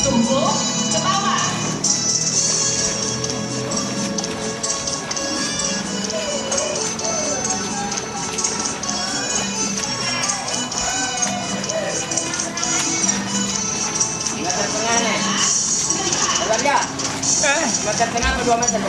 Tumbuh ke bawah. Meter tengah nih. Benar ya? Meter tengah atau 2 meter?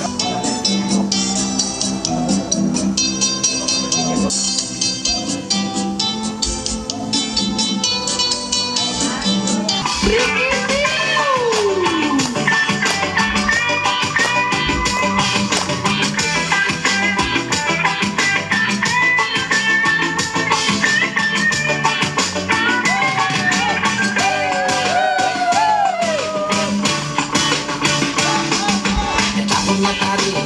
Matahari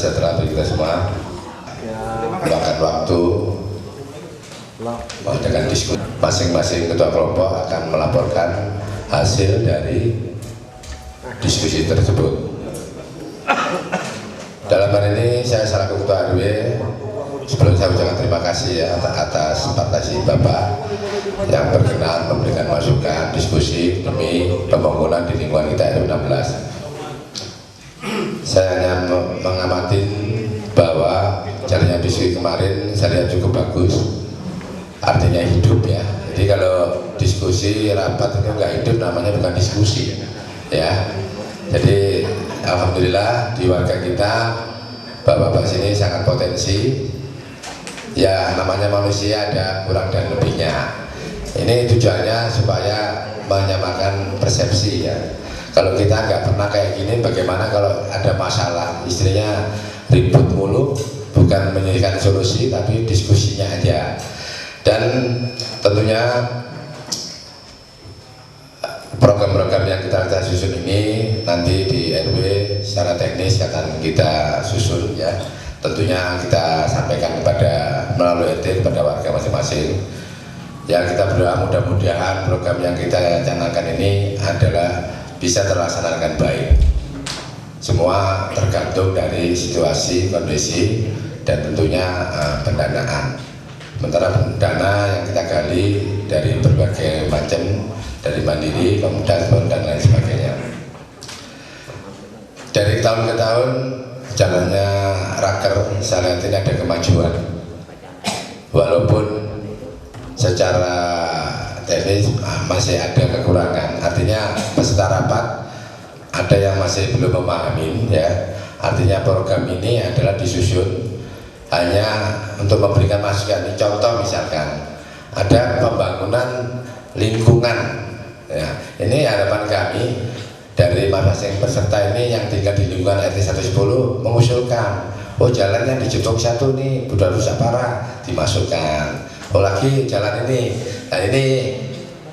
sejahtera bagi kita semua. Luangkan waktu dengan diskusi. Masing-masing ketua kelompok akan melaporkan hasil dari diskusi tersebut. Dalam hal ini saya selaku ketua RW, sebelum saya ucapkan terima kasih ya atas partasi Bapak yang berkenan memberikan masukan diskusi demi pembangunan di lingkungan kita RW 16. Saya hanya mengamati bahwa jalannya diskusi kemarin saya lihat cukup bagus, artinya hidup ya. Jadi kalau diskusi rapat itu nggak hidup namanya bukan diskusi ya. Jadi alhamdulillah di warga kita bapak-bapak sini sangat potensi ya, namanya manusia ada kurang dan lebihnya. Ini tujuannya supaya menyamakan persepsi ya. Kalau kita nggak pernah kayak gini, bagaimana kalau ada masalah istrinya ribut mulu, bukan menyediakan solusi tapi diskusinya aja. Dan tentunya program-program yang kita susun ini nanti di RW secara teknis akan kita susun ya. Tentunya kita sampaikan kepada melalui RT kepada warga masing-masing. Yang kita berdoa mudah-mudahan program yang kita canangkan ini adalah bisa terlaksana dengan baik. Semua tergantung dari situasi, kondisi, dan tentunya pendanaan. Sementara dana yang kita gali dari berbagai macam, dari mandiri, pemuda, dan lain sebagainya. Dari tahun ke tahun jalannya Raker, saya lihat ini ada kemajuan. Walaupun secara teknis masih ada kekurangan, artinya peserta rapat ada yang masih belum memahami ya. Artinya program ini adalah disusun hanya untuk memberikan masukan. Contoh misalkan ada pembangunan lingkungan ya, ini harapan kami dari masing-masing peserta ini yang tinggal di lingkungan RT 110 mengusulkan, oh jalannya di Jepang 1 nih udah rusak parah, dimasukkan. Oh lagi jalan ini, nah ini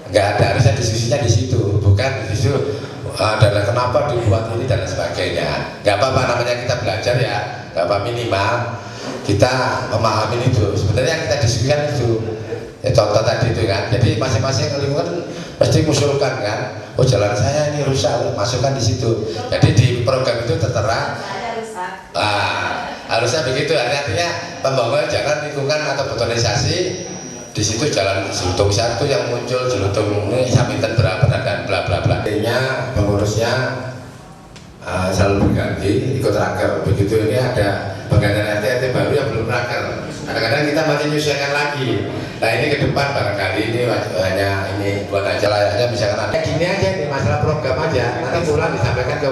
nggak ada, harusnya diskusinya di situ, bukan di situ. Dan kenapa dibuat ini dan sebagainya. Nggak apa-apa, namanya kita belajar ya, nggak apa minimal kita memahami itu. Sebenarnya kita diskusikan itu ya, contoh tadi itu kan. Jadi masing-masing lingkungan pasti mengusulkan kan, oh jalan saya ini rusak, masukkan di situ. Jadi di program itu tertera harusnya begitu. Artinya pembangunan jalan lingkungan atau betonisasi di situ jalan Jelutung 1 yang muncul Jelutung ini Saminten berapa dan bla bla bla. Artinya pengurusnya selalu berganti ikut raker. Begitu ini ada penggantian RT baru yang belum raker. Kadang-kadang kita masih menyesuaikan lagi. Nah ini ke depan barangkali ini hanya ini buat aja layaknya misalkan ada gini aja nih, masalah program aja nanti pulang disampaikan ke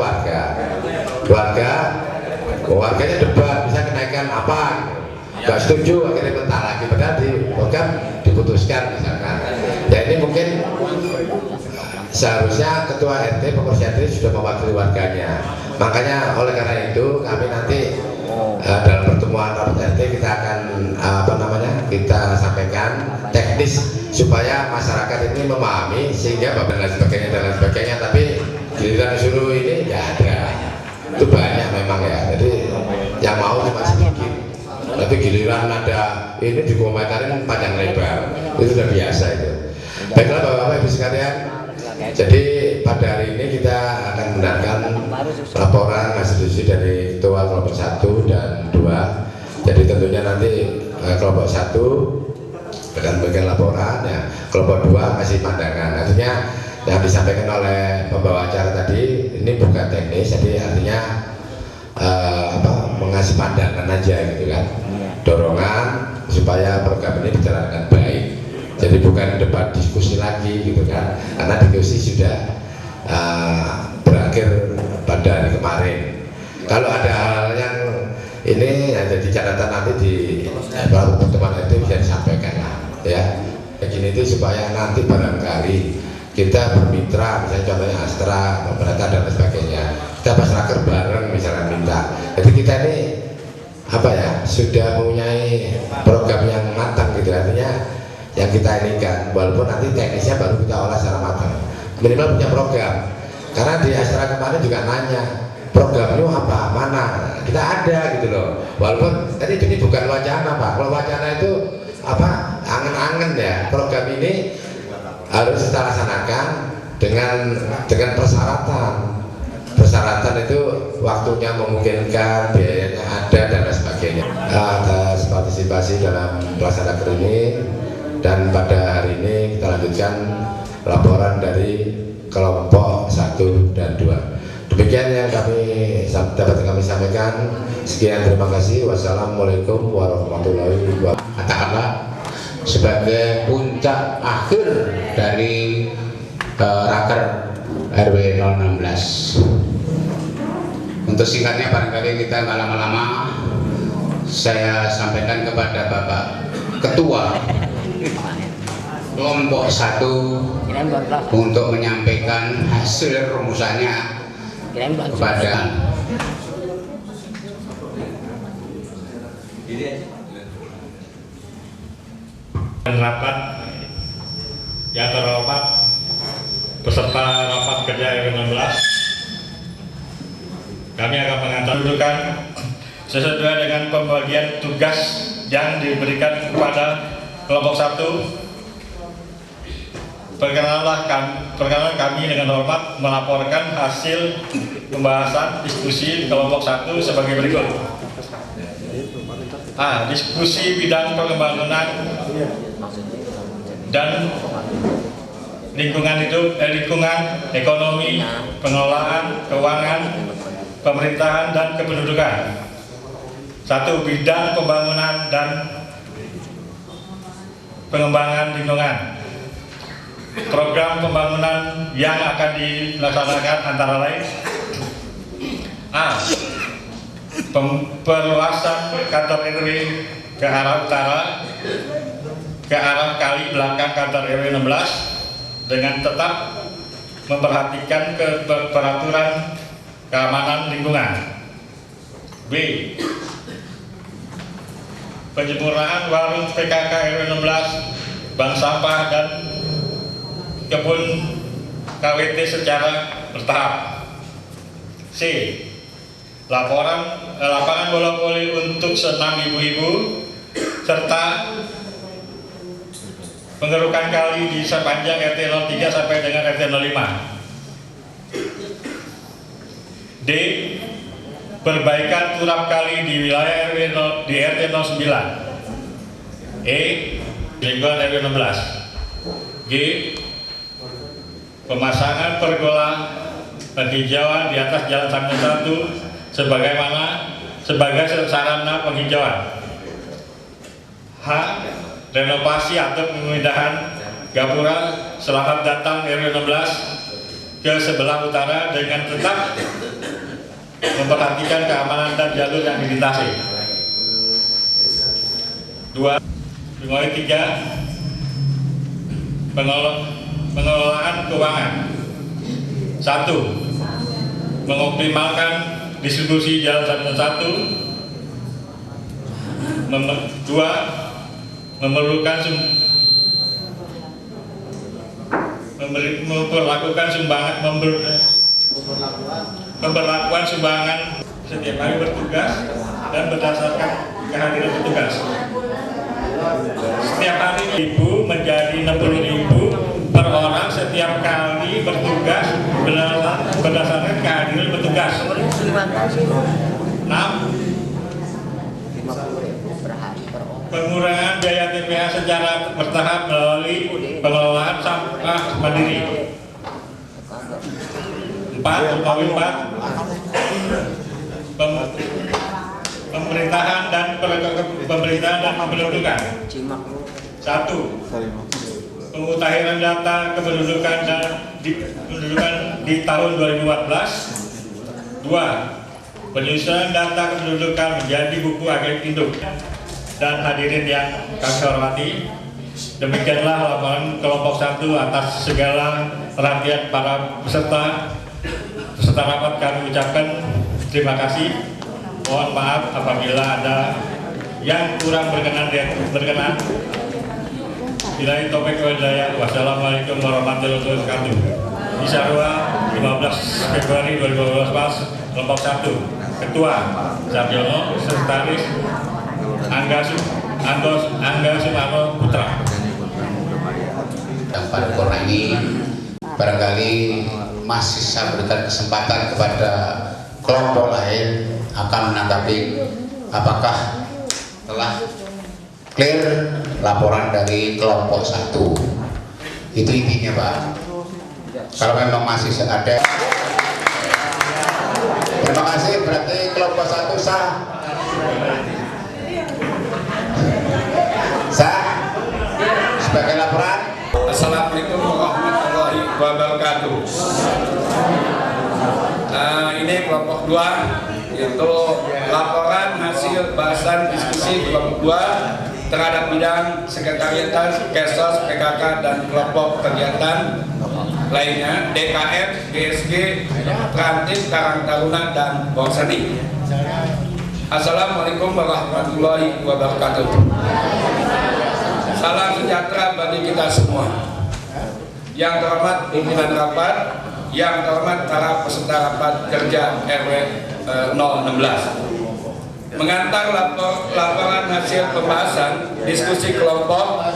warganya debat bisa kenaikan apa, nggak setuju akhirnya mentah lagi, padahal di program diputuskan misalkan ya. Ini mungkin seharusnya ketua RT, pengurus RT sudah mewakili warganya. Makanya oleh karena itu kami nanti dalam pertemuan rapat RT kita akan kita sampaikan teknis supaya masyarakat ini memahami sehingga dan lain sebagainya. Tapi giliran disuruh ini nggak ada, itu banyak memang ya. Jadi yang mau cuma sedikit, tapi giliran ada ini dikomentarin panjang lebar, itu sudah biasa itu. Baiklah Bapak-Bapak Ibu sekalian, jadi pada hari ini kita akan mendengarkan laporan hasil diskusi dari ketua kelompok 1 dan 2. Jadi tentunya nanti kelompok 1 akan memberikan laporan ya, kelompok 2 kasih pandangan. Artinya yang disampaikan oleh pembawa acara tadi ini bukan teknis, jadi artinya mengasih pandangan aja gitu kan, dorongan supaya program ini berjalan dengan baik. Jadi bukan debat diskusi lagi gitu kan, karena diskusi sudah berakhir pada hari kemarin. Kalau ada hal yang ini ya, jadi catatan nanti di pertemuan itu bisa disampaikan lah ya. Begini itu supaya nanti barangkali kita bermitra, misalnya contohnya Astra, pemerintah dan sebagainya, kita pas raker bareng misalnya minta. Jadi kita ini apa ya, sudah mempunyai program yang matang gitu, artinya yang kita inginkan, walaupun nanti teknisnya baru kita olah secara matang, minimal punya program. Karena di Astra kemarin juga nanya, programnya apa, mana, kita ada gitu loh. Walaupun tadi ini bukan wacana Pak, kalau wacana itu apa, angen-angen ya. Program ini harus kita laksanakan dengan persyaratan itu waktunya memungkinkan, biayanya ada dan lain sebagainya. Atas partisipasi dalam pelaksanaan ini, dan pada hari ini kita lanjutkan laporan dari kelompok 1 dan 2. Demikian yang dapat kami sampaikan. Sekian, terima kasih. Wassalamualaikum warahmatullahi wabarakatuh. Katakanlah sebagai puncak akhir dari raker RW 016. Untuk singkatnya, barangkali kita nggak lama-lama, saya sampaikan kepada Bapak Ketua Kelompok 1 untuk menyampaikan hasil rumusannya kepada rapat yang terhormat peserta rapat kerja RW 16. Kami akan mengantar kedudukan sesuai dengan pembagian tugas yang diberikan kepada kelompok 1. Perkenalan kami dengan hormat melaporkan hasil pembahasan diskusi kelompok 1 sebagai berikut. A. Diskusi bidang pengembangan dan lingkungan ekonomi, pengelolaan, keuangan, pemerintahan dan kependudukan. 1. Bidang pembangunan dan pengembangan lingkungan. Program pembangunan yang akan dilaksanakan antara lain: A. Perluasan kantor RW ke arah utara, ke arah kali belakang kantor RW 16 dengan tetap memperhatikan peraturan keamanan lingkungan. B. Penyempurnaan warung PKK RW 16, bank sampah dan kebun KWT secara bertahap. C. Lapangan bola voli untuk senam ibu-ibu serta pengerukan kali di sepanjang RT 03 sampai dengan RT 05. D. Perbaikan turap kali di wilayah di RT 09. E. Lingkungan RW 16. G. Pemasangan pergola penghijauan di atas jalan Samyo 1 sebagai sarana penghijauan. H. Renovasi atau pemindahan gapura selamat datang RW 16 ke sebelah utara dengan tetap memperhatikan keamanan dan jalur yang dilintasi. 2. 3. Pengelolaan keuangan. 1. Mengoptimalkan distribusi jalan Samyo 1. 2. Memperlakukan sumbangan setiap hari bertugas dan berdasarkan kehadiran petugas. Setiap hari Ibu menjadi 60.000 per orang setiap kali bertugas berdasarkan kehadiran petugas. 6. Pengurangan biaya TPA secara bertahap melalui pengelolaan sampah mandiri. 4. Pemerintahan dan kependudukan. 1. Pemutahiran data kependudukan di tahun 2014. 2. Penyusunan data kependudukan menjadi buku agen induk. Dan hadirin yang kami hormati, demikianlah laporan kelompok 1 atas segala perhatian para peserta rapat. Kami ucapkan terima kasih. Mohon maaf apabila ada yang kurang berkenan. Billahi taufiq wal hidayah. Wassalamualaikum warahmatullahi wabarakatuh. Isarwa 15 Februari 2012. Kelompok 1, Ketua Sabiono, Sekretaris Angga Sumarno Putra. Dan pada corona ini barangkali masih saya berikan kesempatan kepada kelompok lain akan menanggapi apakah telah clear laporan dari kelompok 1. Itu intinya, Pak. Kalau memang masih ada, terima kasih, berarti kelompok 1 sah. Sah sebagai laporan. Assalamualaikum warahmatullahi wabarakatuh. Ini kelompok 2, yaitu laporan hasil bahasan diskusi kelompok 2 terhadap bidang sekretariatan, Kesos, PKK, dan kelompok kegiatan lainnya DKM, GSG, Trantif, Karang Taruna, dan Borsani. Assalamualaikum warahmatullahi wabarakatuh. Salam sejahtera bagi kita semua. Yang terhormat pimpinan rapat, yang terhormat para peserta rapat kerja RW 016. Mengantar laporan hasil pembahasan diskusi kelompok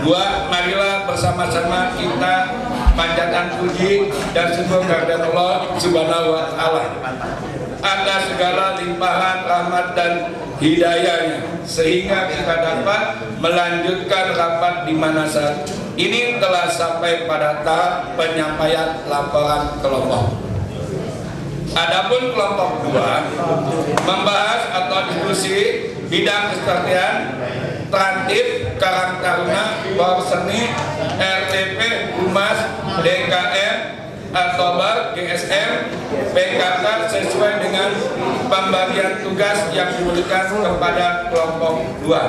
2, marilah bersama-sama kita panjatkan puji dan syukur kehadirat Allah Subhanahu wa Ta'ala atas segala limpahan rahmat dan hidayahnya, sehingga kita dapat melanjutkan rapat di mana saat ini telah sampai pada tahap penyampaian laporan kelompok. Adapun kelompok 2 membahas atau diskusi bidang kesehatan, Trantif, Karang Taruna, Borsani, RTP, Humas, DKM, Atobar, GSM, PKK sesuai dengan pembagian tugas yang diberikan kepada kelompok 2.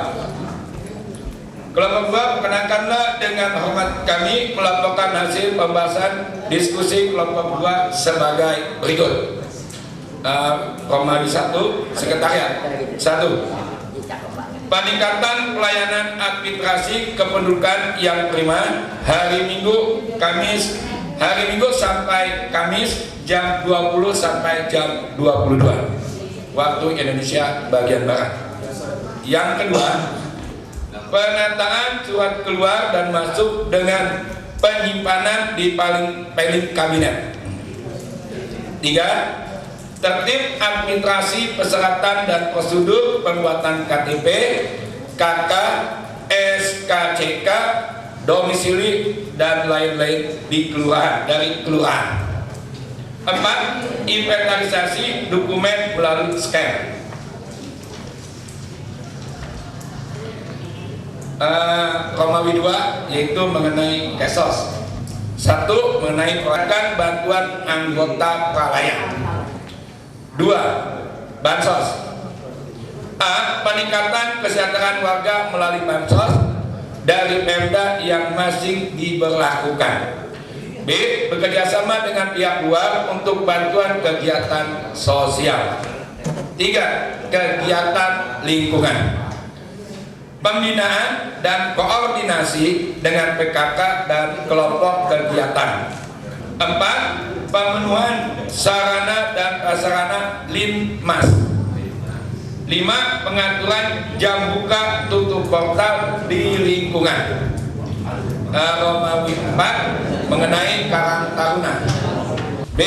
Kelompok 2, perkenankanlah dengan hormat kami melaporkan hasil pembahasan diskusi kelompok 2 sebagai berikut. Romawi 1, Sekretariat 1. Peningkatan pelayanan administrasi kependudukan yang prima hari Minggu sampai Kamis jam 20 sampai jam 22 waktu Indonesia bagian Barat. Yang kedua, penataan surat keluar dan masuk dengan penyimpanan di paling kabinet. 3. Tertib administrasi persyaratan dan prosedur pembuatan KTP, KK, SKCK, domisili, dan lain-lain di kelurahan, dari kelurahan. 4. Inventarisasi dokumen melalui scan. Romawi 2 yaitu mengenai Kesos. 1. Mengenai program bantuan anggota pralayar. 2. Bansos. A. Peningkatan kesejahteraan warga melalui bansos dari Pemda yang masih diberlakukan. B. Bekerjasama dengan pihak luar untuk bantuan kegiatan sosial. 3. Kegiatan lingkungan. Pembinaan dan koordinasi dengan PKK dan kelompok kegiatan. 4. Pemenuhan sarana dan prasarana Linmas. 5. Pengaturan jam buka tutup portal di lingkungan. Romawi 4 mengenai Karang Taruna. B.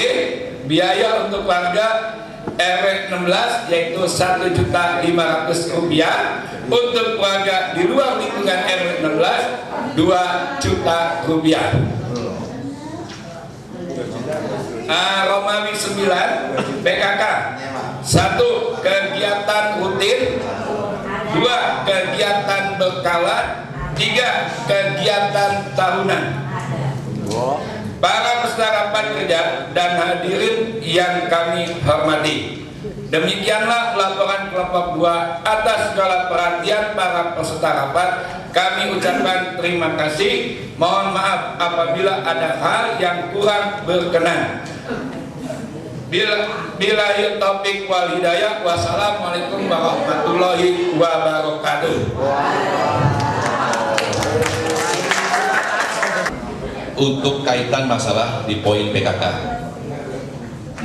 Biaya untuk warga RW 16 yaitu Rp1.500.000, untuk warga di luar lingkungan RW 16 Rp2 juta. Romawi 9 PKK. 1. Kegiatan rutin. 2. Kegiatan berkala. 3. Kegiatan tahunan. Para peserta rapat kerja dan hadirin yang kami hormati, demikianlah laporan kelompok 2 atas segala perhatian para peserta rapat. Kami ucapkan terima kasih. Mohon maaf apabila ada hal yang kurang berkenan. Billahi taufik wal hidayah. Wassalamualaikum warahmatullahi wabarakatuh. Untuk kaitan masalah di poin PKK,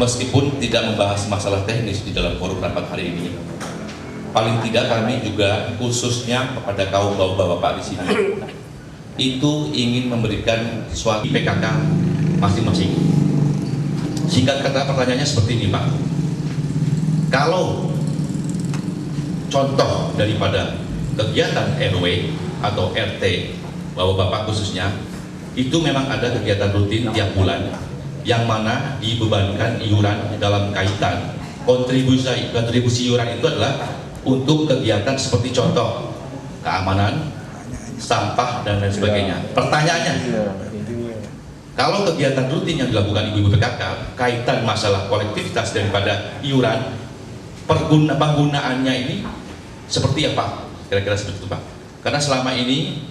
meskipun tidak membahas masalah teknis di dalam forum rapat hari ini, paling tidak kami juga khususnya kepada kaum bapak-bapak di sini itu ingin memberikan suatu PKK masing-masing. Singkat kata pertanyaannya seperti ini, Pak. Kalau contoh daripada kegiatan RW atau RT bapak-bapak khususnya itu memang ada kegiatan rutin tiap bulan yang mana dibebankan iuran dalam kaitan kontribusi iuran itu adalah untuk kegiatan seperti contoh keamanan, sampah dan lain sebagainya. Pertanyaannya, kalau kegiatan rutin yang dilakukan ibu-ibu PKK kaitan masalah kolektivitas daripada iuran, penggunaannya ini seperti apa? Kira-kira seperti itu, Pak. Karena selama ini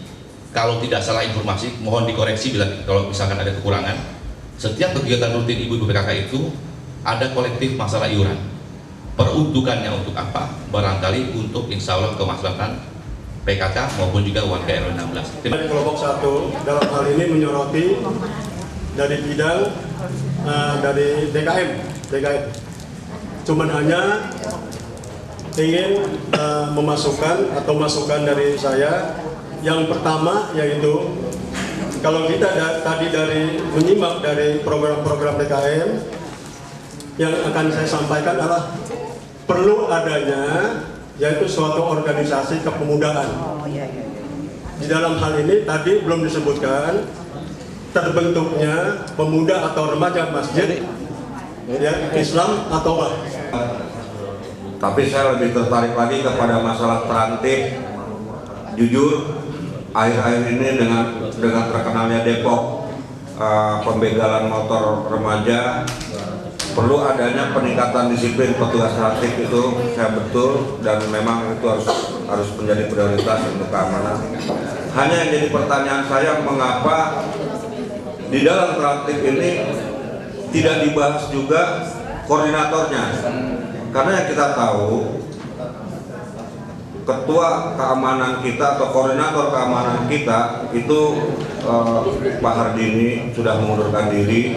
kalau tidak salah informasi, mohon dikoreksi kalau misalkan ada kekurangan, setiap kegiatan rutin ibu-ibu PKK itu ada kolektif masalah iuran. Peruntukannya untuk apa? Barangkali untuk insya Allah kemaslahatan PKK maupun juga warga RW 16. Dari kelompok 1 dalam hal ini menyoroti dari bidang dari DKM. Cuman hanya ingin memasukkan atau masukan dari saya yang pertama, yaitu kalau kita tadi dari menyimak dari program-program DKM yang akan saya sampaikan adalah perlu adanya yaitu suatu organisasi kepemudaan. Di dalam hal ini tadi belum disebutkan terbentuknya pemuda atau remaja masjid ya, Islam atau apa. Tapi saya lebih tertarik lagi kepada masalah terantip. Jujur, akhir-akhir ini dengan terkenalnya Depok pembegalan motor remaja, perlu adanya peningkatan disiplin petugas terantip itu, saya betul, dan memang itu harus menjadi prioritas untuk keamanan. Hanya yang jadi pertanyaan saya, mengapa di dalam terantip ini tidak dibahas juga koordinatornya? Karena yang kita tahu, ketua keamanan kita atau koordinator keamanan kita itu Pak Hardini sudah mengundurkan diri.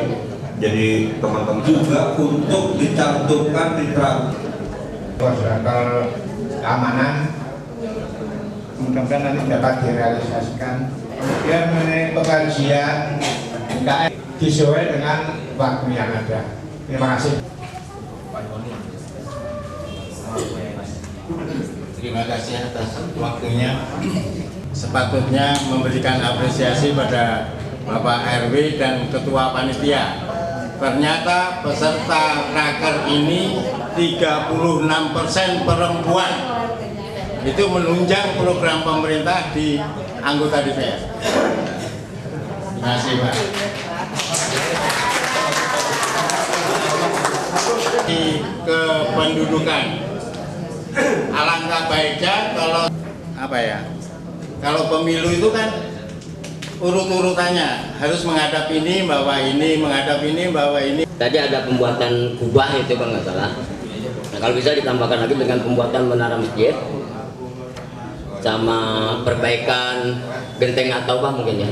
Jadi teman-teman juga untuk dicantumkan di protokol keamanan mudah-mudahan nanti dapat direalisasikan. Kemudian mengenai pengkajian disesuaikan dengan waktu yang ada. Terima kasih. Terima kasih atas waktunya. Sepatutnya memberikan apresiasi pada Bapak RW dan Ketua Panitia. Ternyata peserta raker ini 36% perempuan. Itu menunjang program pemerintah di anggota DPR. Terima kasih, Pak. Di kependudukan. Alangkah baiknya kalau kalau pemilu itu kan urut-urutannya harus menghadap ini, bawa ini, menghadap ini, bawa ini. Tadi ada pembuatan kubah itu kalau nggak salah. Nah, kalau bisa ditambahkan lagi dengan pembuatan menara masjid sama perbaikan genteng atau apa mungkin ya.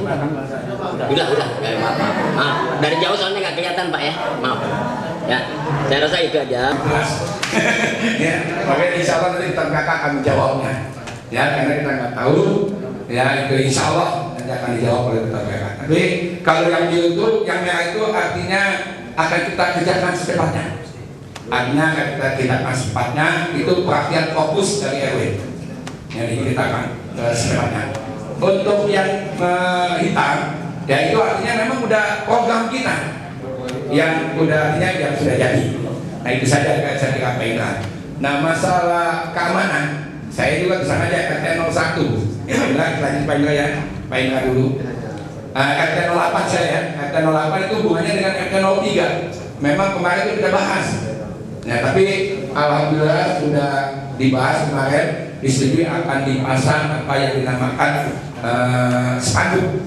Udah, maaf. Dari jauh soalnya nggak kelihatan Pak ya, maaf. Ya, saya rasa itu aja. Ya, oke, insya Allah nanti kakak akan menjawabnya. Ya, karena kita nggak tahu. Ya, itu insya Allah nanti akan dijawab oleh kakak. Tapi kalau yang biru itu, yang merah itu artinya akan kita kerjakan secepatnya. Artinya akan kita kerjakan secepatnya. Itu perhatian fokus dari RW. Yang diceritakan secepatnya. Untuk yang hitam, ya itu artinya memang udah program kita. Yang udah artinya yang sudah jadi. Nah itu saja saya sampaikan. Nah masalah keamanan, saya juga kesana aja RT 01. Ya lanjut Pak Indra ya, Pak Indra dulu. RT 08 saya, RT 08 itu hubungannya dengan RT 03. Memang kemarin itu kita bahas. Nah tapi alhamdulillah sudah dibahas kemarin, disetujui akan dipasang apa yang dinamakan spanduk.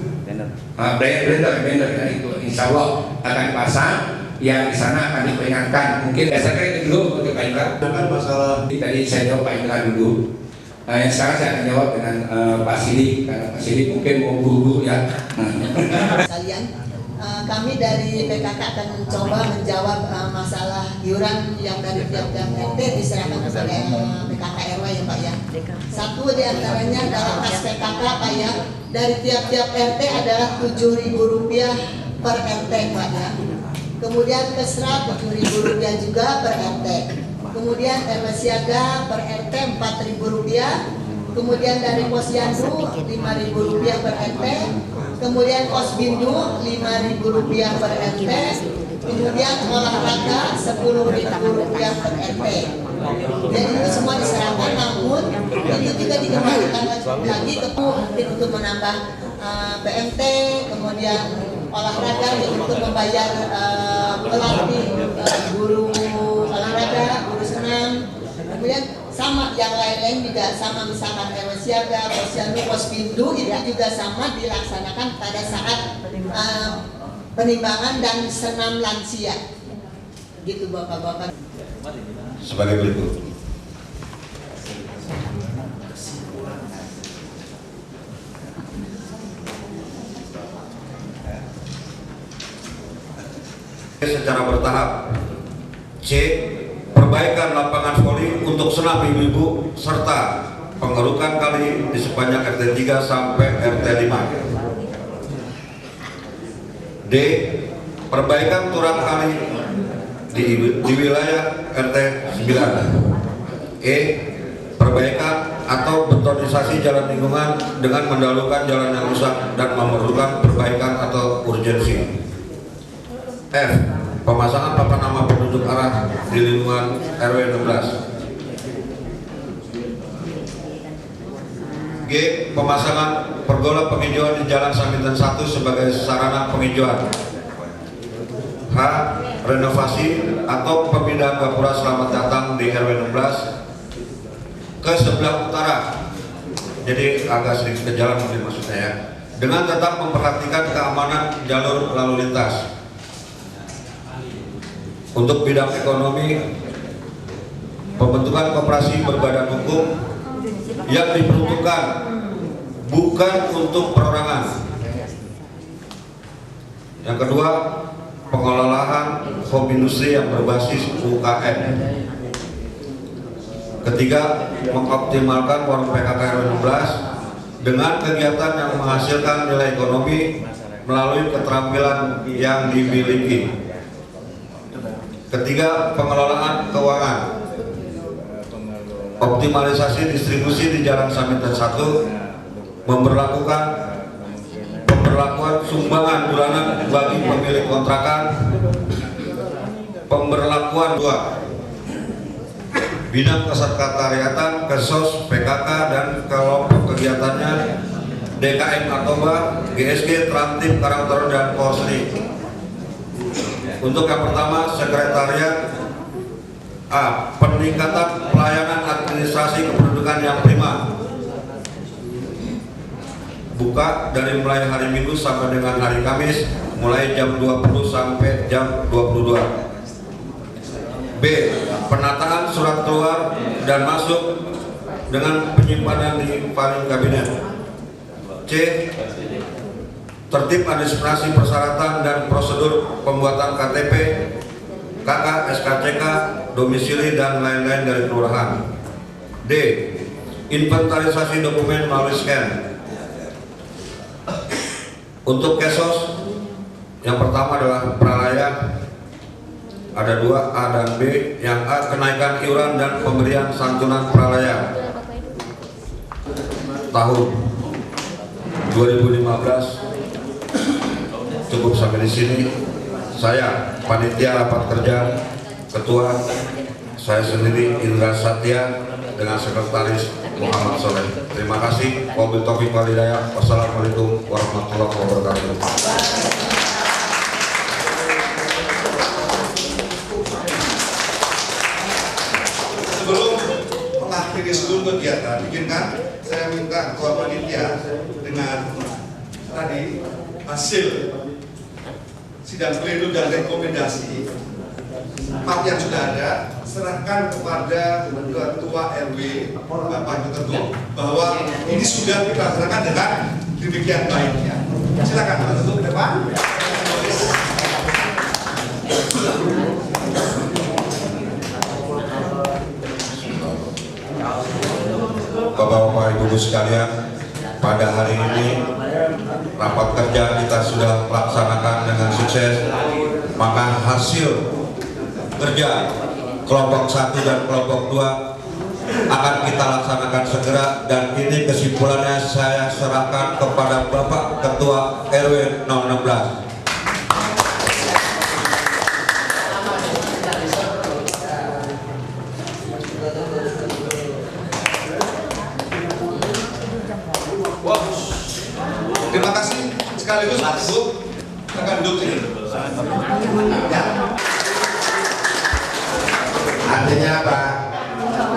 Blender ya, itu insya Allah akan dipasang yang di sana akan diperingatkan. Mungkin saya kira itu dulu untuk Pak Indra. Masalah tadi saya jawab Pak Indra dulu. Yang sekarang saya akan jawab dengan Pak Sidik, karena Pak Sidik mungkin mau buru-buru ya. Kalian kami dari PKK akan mencoba menjawab masalah iuran yang dari tiap-tiap RT diserahkan kepada PKK RW ya Pak ya. Satu diantaranya dalam kas PKK Pak ya, dari tiap-tiap RT adalah Rp7.000 per RT Pak ya. Kemudian Kesra Rp7.000 juga per RT. Kemudian RW Siaga per RT Rp4.000. Kemudian dari Posyandu Rp5.000 per RT. Kemudian Posbindu Rp5.000 per RT. Kemudian olahraga Rp10.000 per RT. Jadi itu semua diserahkan, namun itu juga dikembalikan lagi ke mungkin untuk menambah PMT, kemudian olahraga untuk membayar pelatih, guru olahraga, guru senam, kemudian sama yang lain-lain juga sama, misalkan RW Siaga, Posyandu, Posbindu itu juga sama dilaksanakan pada saat penimbangan dan senam lansia. Gitu Bapak-bapak. Sebagai berikut. Secara bertahap. C. Perbaikan lapangan voli untuk senam ibu-ibu serta pengerukan kali di sepanjang RT 3 sampai RT 5. D. Perbaikan turap kali di wilayah RT 9. E. Perbaikan atau betonisasi jalan lingkungan dengan mendahulukan jalan yang rusak dan memerlukan perbaikan atau urgensi. F. Pemasangan papan nama penduduk arah di lingkungan RW 16. G. Pemasangan pergola penghijauan di Jalan Samintan 1 sebagai sarana penghijauan. H. Renovasi atau pemindahan gapura selamat datang di RW 16 ke sebelah utara. Jadi agak sedikit ke jalan mungkin maksudnya ya. Dengan tetap memperhatikan keamanan jalur lalu lintas. Untuk bidang ekonomi, pembentukan koperasi berbadan hukum yang diperuntukkan bukan untuk perorangan. Yang kedua, pengelolaan home industri yang berbasis UKM. Ketiga, mengoptimalkan warung PKK RW 16 dengan kegiatan yang menghasilkan nilai ekonomi melalui keterampilan yang dimiliki. Ketiga, pengelolaan keuangan. Optimalisasi distribusi di Jalan Samintan 1, pemberlakuan sumbangan bulanan bagi pemilik kontrakan. Pemberlakuan 2. Bidang kesekretariatan, Kesos, PKK dan kelompok kegiatannya DKM Atoba, GSG, Tramtip, Karangtaruna dan Polsri. Untuk yang pertama, sekretariat. A. Peningkatan pelayanan administrasi kependudukan yang prima. Buka dari mulai hari Minggu sampai dengan hari Kamis, mulai jam 20 sampai jam 22. B. Penataan surat keluar dan masuk dengan penyimpanan di paling kabinet. C. Tertib administrasi persyaratan dan prosedur pembuatan KTP, KK, SKCK, domisili dan lain-lain dari kelurahan. D. Inventarisasi dokumen melalui scan. Untuk Kesos, yang pertama adalah pralaya, ada 2, A dan B. Yang A, kenaikan iuran dan pemberian santunan pralaya tahun 2015. Cukup sampai di sini. Saya panitia rapat kerja, ketua saya sendiri Indra Satya dengan sekretaris Muhammad Soleh. Terima kasih. Wabillahi taufiq wal hidayah. Wassalamualaikum warahmatullahi wabarakatuh. Sebelum mengakhiri seluruh kegiatan, izinkan saya minta ketua panitia dengan tadi hasil sidang pleno dan rekomendasi part yang sudah ada serahkan kepada ketua RW Bapak Ketua bahwa ini sudah dilaksanakan dengan demikian baiknya. Silakan Pak Ketua ke depan. Ibu sekalian, pada hari ini rapat kerja kita sudah laksanakan dengan sukses, maka hasil kerja kelompok 1 dan kelompok 2 akan kita laksanakan segera, dan ini kesimpulannya saya serahkan kepada Bapak Ketua RW 016. Terima kasih sekaligus Bu, rekan duduk ini. Artinya apa?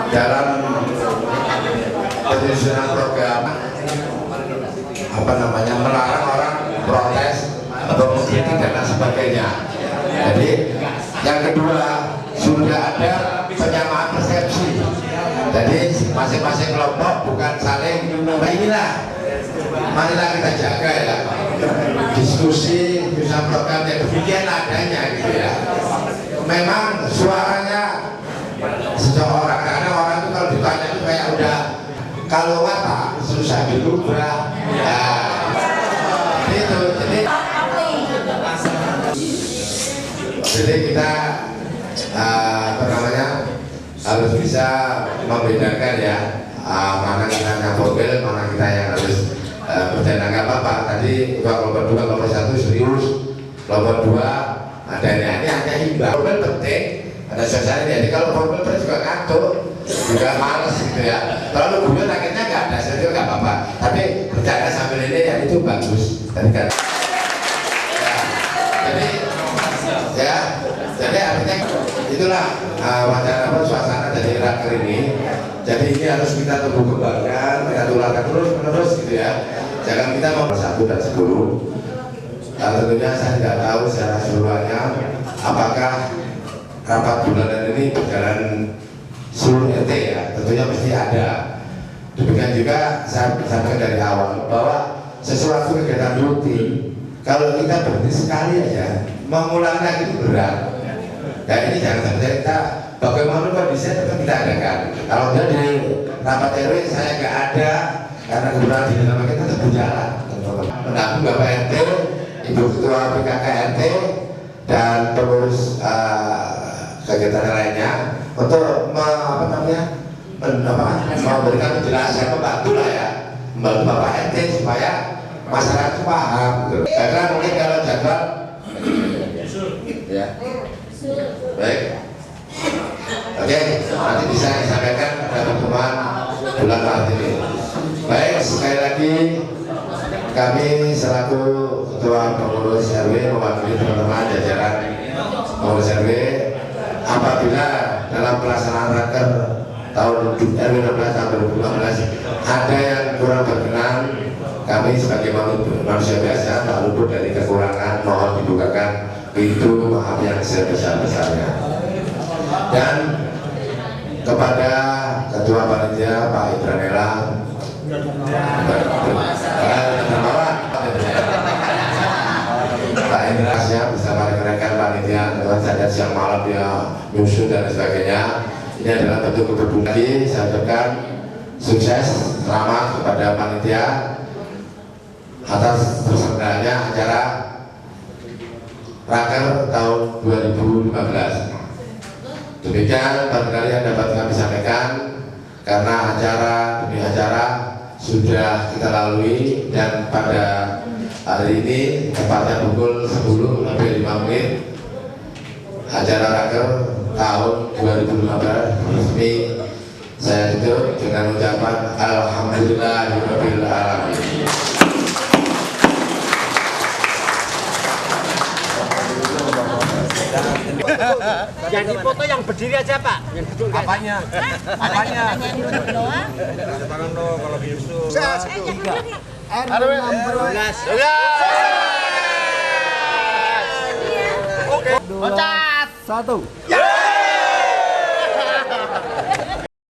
Dalam penyusunan program melarang orang protes atau mengkritik dan lain sebagainya. Jadi yang kedua, sudah ada penyamaan persepsi. Jadi masing-masing kelompok bukan saling marilah kita jaga ya diskusi program yang demikian adanya gitu ya. Memang suaranya seseorang, karena orang itu kalau ditanya itu kayak udah kalau kata susah berubah ya, itu jadi kita harus bisa membedakan ya, mana kita yang mobil, mana kita yang harus berjalan. Nggak apa-apa, tadi kelompok 2, kelompok 1 serius, kelompok 2 ada ini hanya himbau. Mobil penting, ada suasana. Jadi kalau mobil juga ngantuk, juga males gitu ya. Terlalu guyon akhirnya nggak ada, jadi nggak apa-apa. Tapi bercanda sambil ini ya itu bagus. Jadi artinya itulah wacana suasana dari raker ini. Jadi ini harus kita tumbuh kembangkan, kita tularkan terus gitu ya. Jangan kita mau 1 dan 10. Tentunya saya tidak tahu secara keseluruhannya apakah rapat bulanan ini berjalan seluruh RT ya. Tentunya mesti ada. Demikian juga saya sampaikan dari awal bahwa sesuatu kegiatan rutin kalau kita berhenti sekali aja, mengulang lagi itu berat. Dan ini jangan sampai kita bagaimana kondisinya tetap kita adakan. Kalau dia di rapat RW saya nggak ada karena kebetulan di dalam kita tetap berjalan. Mendamping Bapak RT, Ibu Ketua PKK RT, dan terus kegiatan lainnya untuk memberikan penjelasan, membantu lah ya, membantu Bapak RT supaya masyarakat itu paham. Gitu. Karena mungkin kalau jadwal, ya. Baik, oke, nanti bisa disampaikan pada pertemuan bulan Maret ini. Baik, sekali lagi kami selaku Ketua Pengurus RW mewakili teman-teman jajaran Pengurus RW, apabila dalam pelaksanaan raker tahun RW 16 tahun 2015 ada yang kurang berkenan, kami sebagai manusia biasa tak luput dari kekurangan, mohon dibukakan pintu maaf yang sebesar-besarnya. Dan kepada Ketua Panitia Pak Ibranela, Pak Indrasnya bersama rekan-rekan panitia, saja siang malam ya nyusun dan sebagainya. Ini adalah bentuk keberuntungan. Saya ucapkan sukses, selamat kepada panitia atas terselenggaranya acara Raker tahun 2015. Demikian barangkali yang dapat kami sampaikan, karena acara demi acara sudah kita lalui, dan pada hari ini tepatnya pukul 10 lebih 5 menit acara Raker tahun 2015 resmi saya tutup dengan ucapan Alhamdulillahirabbil alamin. Yang dipoto yang berdiri aja Pak. Yang duduk apanya? Apanya? Tangan lo kalau bisu. Oke. Loncat. 1.